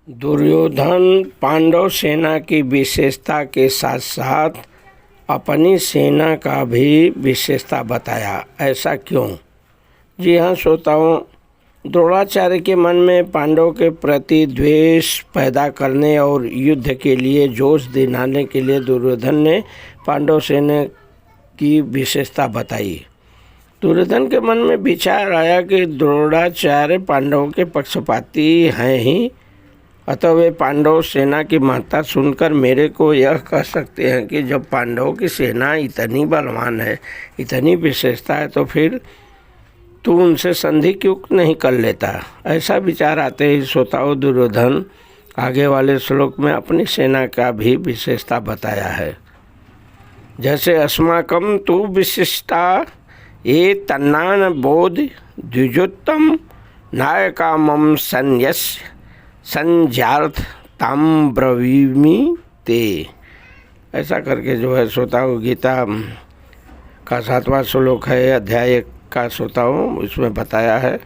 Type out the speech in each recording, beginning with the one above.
दुर्योधन पांडव सेना की विशेषता के साथ साथ अपनी सेना का भी विशेषता बताया। ऐसा क्यों? जी हाँ श्रोताओं, द्रोणाचार्य के मन में पांडवों के प्रति द्वेष पैदा करने और युद्ध के लिए जोश दिलाने के लिए दुर्योधन ने पांडव सेना की विशेषता बताई। दुर्योधन के मन में विचार आया कि द्रोणाचार्य पांडवों के पक्षपाती हैं ही, अतः वे पांडव सेना की महत्ता सुनकर मेरे को यह कह सकते हैं कि जब पांडवों की सेना इतनी बलवान है, इतनी विशेषता है, तो फिर तू उनसे संधि क्यों नहीं कर लेता। ऐसा विचार आते ही श्रोताओं दुर्योधन आगे वाले श्लोक में अपनी सेना का भी विशेषता बताया है। जैसे अस्माकं तु विशिष्टा ये तन्नान बोध द्विजोत्तम नायका मम संयस्य संज्ञार्थ ताम ब्रवीमि ते। ऐसा करके जो है श्रोताओं गीता का 7वां श्लोक है, अध्याय 1 का श्रोताओं उसमें बताया है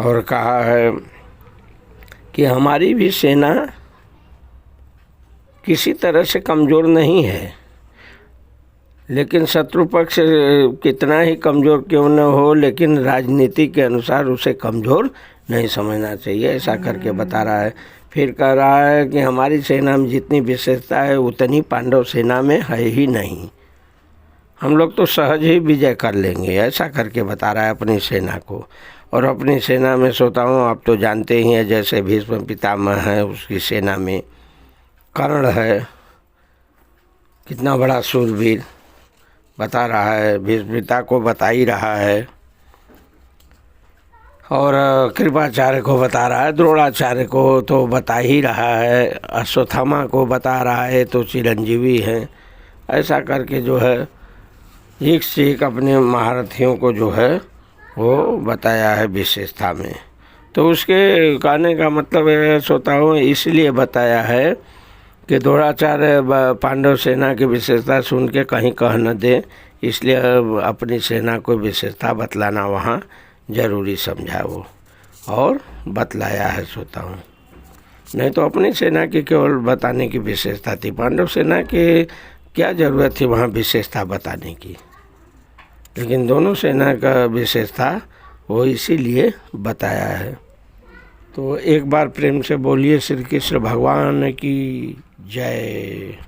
और कहा है कि हमारी भी सेना किसी तरह से कमज़ोर नहीं है, लेकिन शत्रु पक्ष कितना ही कमज़ोर क्यों न हो, लेकिन राजनीति के अनुसार उसे कमज़ोर नहीं समझना चाहिए। ऐसा करके बता रहा है। फिर कह रहा है कि हमारी सेना में जितनी विशेषता है उतनी पांडव सेना में है ही नहीं, हम लोग तो सहज ही विजय कर लेंगे। ऐसा करके बता रहा है अपनी सेना को। और अपनी सेना में श्रोताओं आप तो जानते ही हैं, जैसे भीष्म पितामह है, उसकी सेना में कर्ण है, कितना बड़ा शूरवीर बता रहा है, भीष्म पिता को बता ही रहा है, और कृपाचार्य को बता रहा है, द्रोणाचार्य को तो बता ही रहा है, अश्वत्थामा को बता रहा है, तो चिरंजीवी हैं। ऐसा करके जो है एक से एक अपने महारथियों को जो है वो बताया है विशेषता में। तो उसके कहने का मतलब है श्रोताओं इसलिए बताया है कि द्रोणाचार्य पांडव सेना की विशेषता सुन के कहीं कह न दे, इसलिए अपनी सेना को विशेषता बतलाना वहाँ जरूरी समझा वो और बतलाया है श्रोताओं। नहीं तो अपनी सेना की केवल बताने की विशेषता थी, पांडव सेना की क्या ज़रूरत थी वहाँ विशेषता बताने की। लेकिन दोनों सेना का विशेषता वो इसीलिए बताया है। तो एक बार प्रेम से बोलिए श्री कृष्ण भगवान की जय।